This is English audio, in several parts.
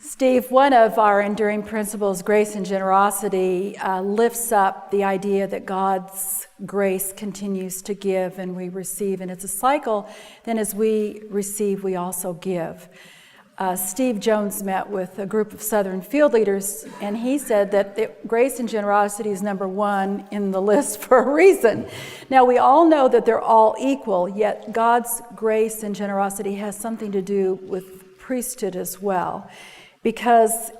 Steve, one of our enduring principles, grace and generosity, lifts up the idea that God's grace continues to give and we receive. And it's a cycle. Then as we receive, we also give. Steve Jones met with a group of Southern field leaders, and he said that grace and generosity is number one in the list for a reason. Now, we all know that they're all equal, yet God's grace and generosity has something to do with priesthood as well. Because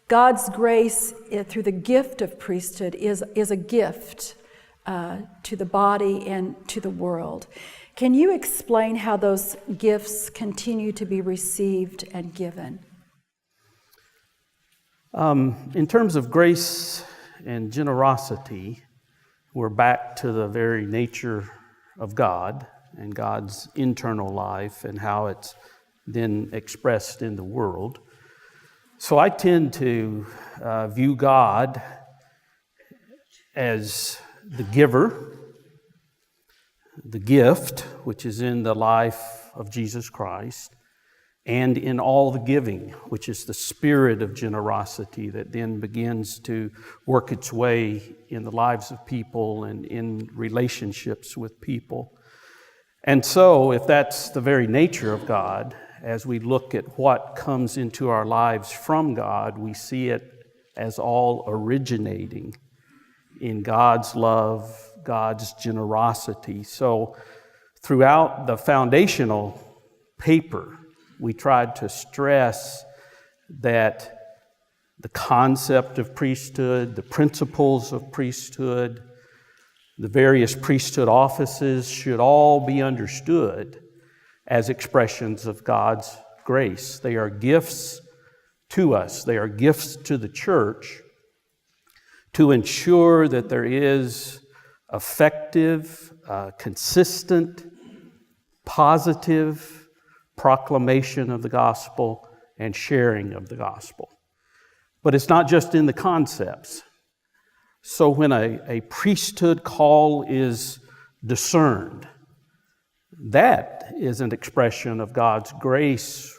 God's grace through the gift of priesthood is a gift to the body and to the world. Can you explain how those gifts continue to be received and given? In terms of grace and generosity, we're back to the very nature of God and God's internal life and how it's then expressed in the world. So I tend to view God as the giver, the gift, which is in the life of Jesus Christ, and in all the giving, which is the spirit of generosity that then begins to work its way in the lives of people and in relationships with people. And so, if that's the very nature of God, as we look at what comes into our lives from God, we see it as all originating in God's love, God's generosity. So throughout the foundational paper, we tried to stress that the concept of priesthood, the principles of priesthood, the various priesthood offices should all be understood as expressions of God's grace. They are gifts to us. They are gifts to the church to ensure that there is effective, consistent, positive proclamation of the gospel and sharing of the gospel. But it's not just in the concepts. So when a priesthood call is discerned, that is an expression of God's grace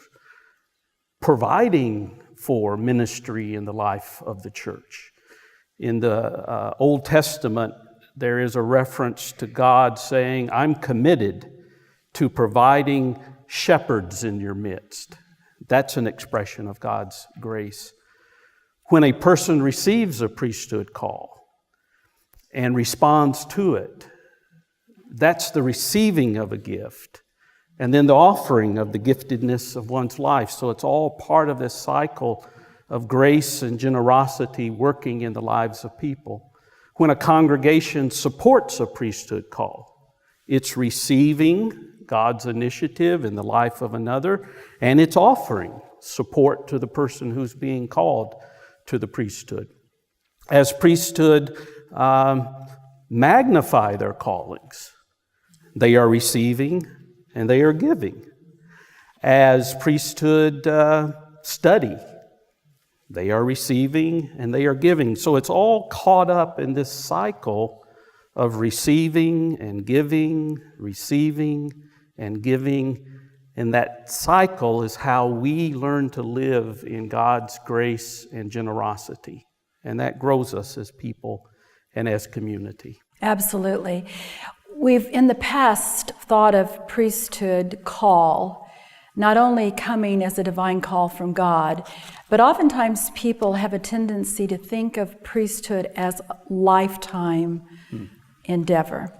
providing for ministry in the life of the church. In the Old Testament, there is a reference to God saying, I'm committed to providing shepherds in your midst. That's an expression of God's grace. When a person receives a priesthood call and responds to it, that's the receiving of a gift, and then the offering of the giftedness of one's life. So it's all part of this cycle of grace and generosity working in the lives of people. When a congregation supports a priesthood call, it's receiving God's initiative in the life of another, and it's offering support to the person who's being called to the priesthood. As priesthood magnify their callings, they are receiving and they are giving. As priesthood study, they are receiving and they are giving. So it's all caught up in this cycle of receiving and giving, receiving and giving. And that cycle is how we learn to live in God's grace and generosity. And that grows us as people and as community. Absolutely. We've in the past thought of priesthood call not only coming as a divine call from God, but oftentimes people have a tendency to think of priesthood as a lifetime endeavor.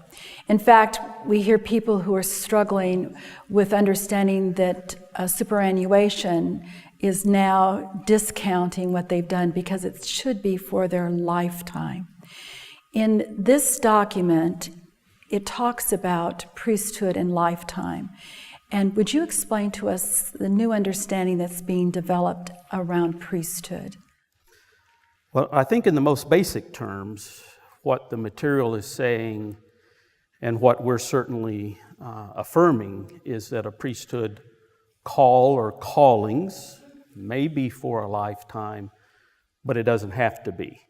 In fact, we hear people who are struggling with understanding that superannuation is now discounting what they've done because it should be for their lifetime. In this document, it talks about priesthood and lifetime. And would you explain to us the new understanding that's being developed around priesthood? Well, I think in the most basic terms, what the material is saying and what we're certainly affirming is that a priesthood call or callings may be for a lifetime, but it doesn't have to be.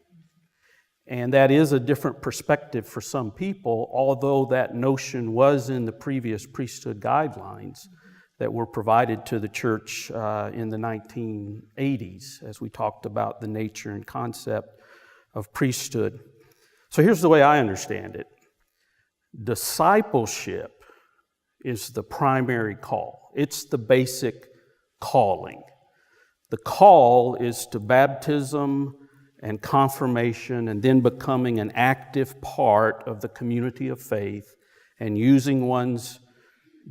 And that is a different perspective for some people, although that notion was in the previous priesthood guidelines. that were provided to the church in the 1980s as we talked about the nature and concept of priesthood. So here's the way I understand it. Discipleship is the primary call. It's the basic calling. The call is to baptism and confirmation and then becoming an active part of the community of faith and using one's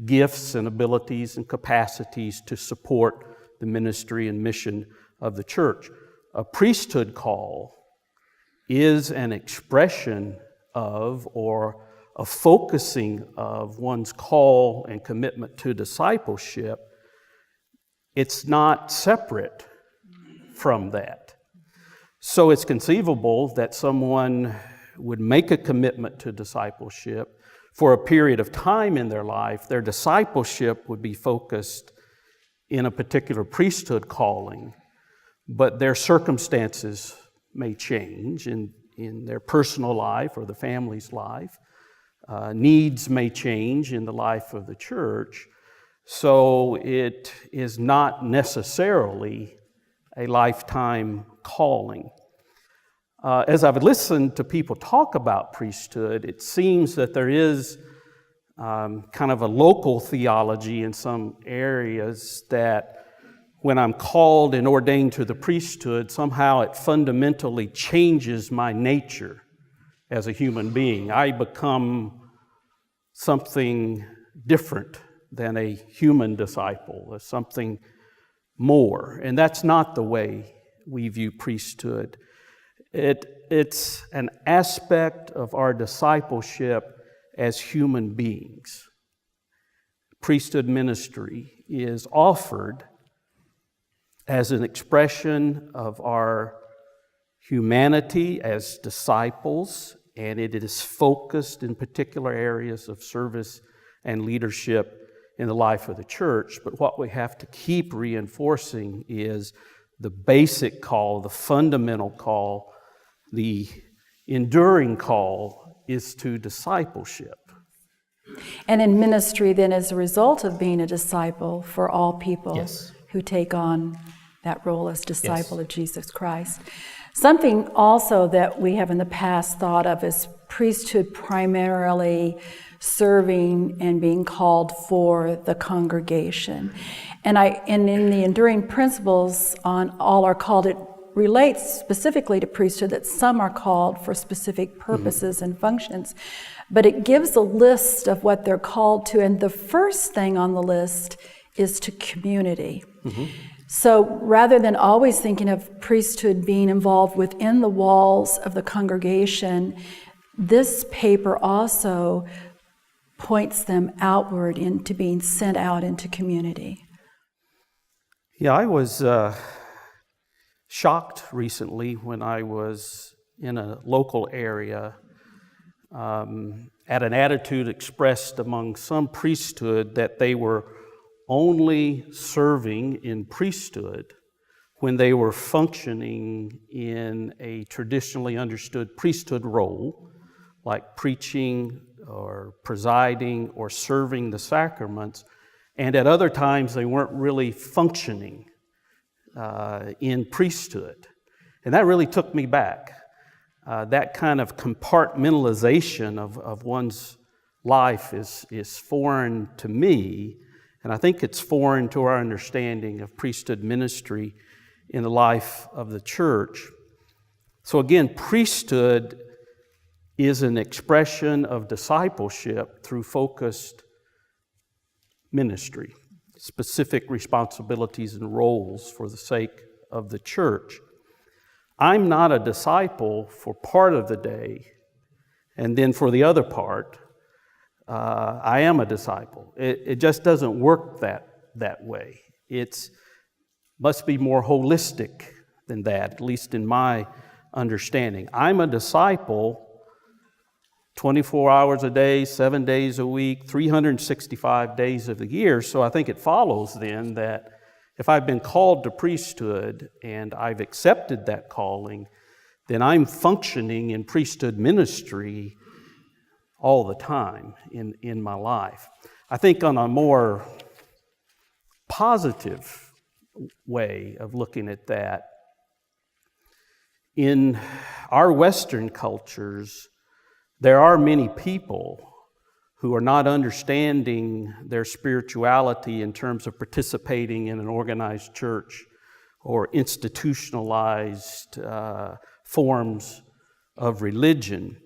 gifts and abilities and capacities to support the ministry and mission of the church. A priesthood call is an expression of or a focusing of one's call and commitment to discipleship. It's not separate from that. So it's conceivable that someone would make a commitment to discipleship for a period of time in their life. Their discipleship would be focused in a particular priesthood calling, but their circumstances may change in their personal life or the family's life. Needs may change in the life of the church, so it is not necessarily a lifetime calling. As I've listened to people talk about priesthood, it seems that there is kind of a local theology in some areas that when I'm called and ordained to the priesthood, somehow it fundamentally changes my nature as a human being. I become something different than a human disciple, or something more. And that's not the way we view priesthood. It's an aspect of our discipleship as human beings. Priesthood ministry is offered as an expression of our humanity as disciples, and it is focused in particular areas of service and leadership in the life of the church. But what we have to keep reinforcing is the basic call, the fundamental call, the enduring call is to discipleship. And in ministry, then, as a result of being a disciple for all people Yes. who take on that role as disciple Yes. of Jesus Christ. Something also that we have in the past thought of as priesthood primarily serving and being called for the congregation. And in the enduring principles on all are called, it relates specifically to priesthood that some are called for specific purposes and functions. But it gives a list of what they're called to, and the first thing on the list is to community. So rather than always thinking of priesthood being involved within the walls of the congregation, this paper also points them outward into being sent out into community. Yeah, I was shocked recently when I was in a local area at an attitude expressed among some priesthood that they were only serving in priesthood when they were functioning in a traditionally understood priesthood role, like preaching or presiding or serving the sacraments, and at other times they weren't really functioning in priesthood. And that really took me back. That kind of compartmentalization of one's life is foreign to me, and I think it's foreign to our understanding of priesthood ministry in the life of the church. So again, priesthood is an expression of discipleship through focused ministry, specific responsibilities and roles for the sake of the church. I'm not a disciple for part of the day, and then for the other part, I am a disciple. It just doesn't work that way. It must be more holistic than that, at least in my understanding. I'm a disciple 24 hours a day, 7 days a week, 365 days of the year. So I think it follows then that if I've been called to priesthood and I've accepted that calling, then I'm functioning in priesthood ministry all the time in my life. I think on a more positive way of looking at that. In our Western cultures, there are many people who are not understanding their spirituality in terms of participating in an organized church or institutionalized forms of religion.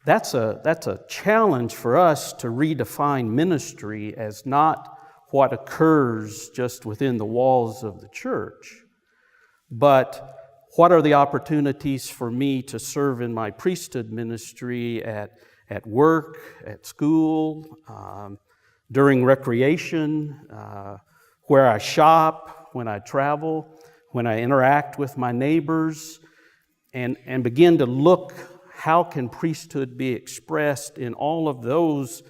That's a challenge for us to redefine ministry as not what occurs just within the walls of the church, but what are the opportunities for me to serve in my priesthood ministry at work, at school, during recreation, where I shop, when I travel, when I interact with my neighbors, and begin to look, how can priesthood be expressed in all of those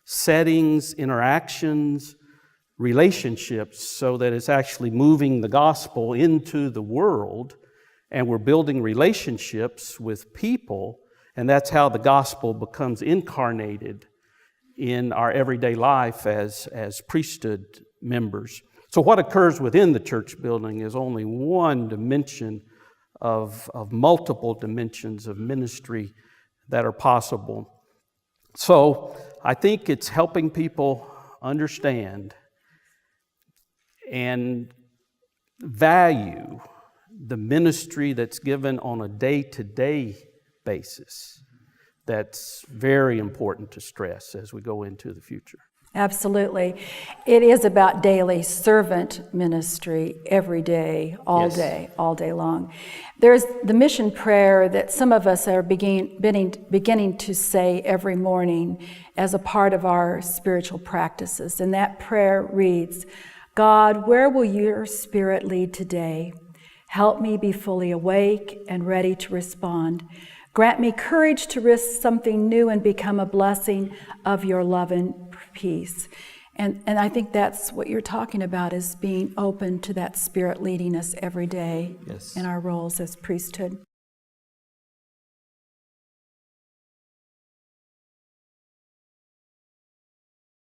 settings, interactions, relationships, so that it's actually moving the gospel into the world, and we're building relationships with people, and that's how the gospel becomes incarnated in our everyday life as priesthood members. So what occurs within the church building is only one dimension of multiple dimensions of ministry that are possible. So I think it's helping people understand and value the ministry that's given on a day-to-day basis. That's very important to stress as we go into the future. Absolutely. It is about daily servant ministry every day, all day long. There's the mission prayer that some of us are beginning to say every morning as a part of our spiritual practices. And that prayer reads, God, where will your Spirit lead today? Help me be fully awake and ready to respond. Grant me courage to risk something new and become a blessing of your love and peace. And I think that's what you're talking about, is being open to that Spirit leading us every day in our roles as priesthood.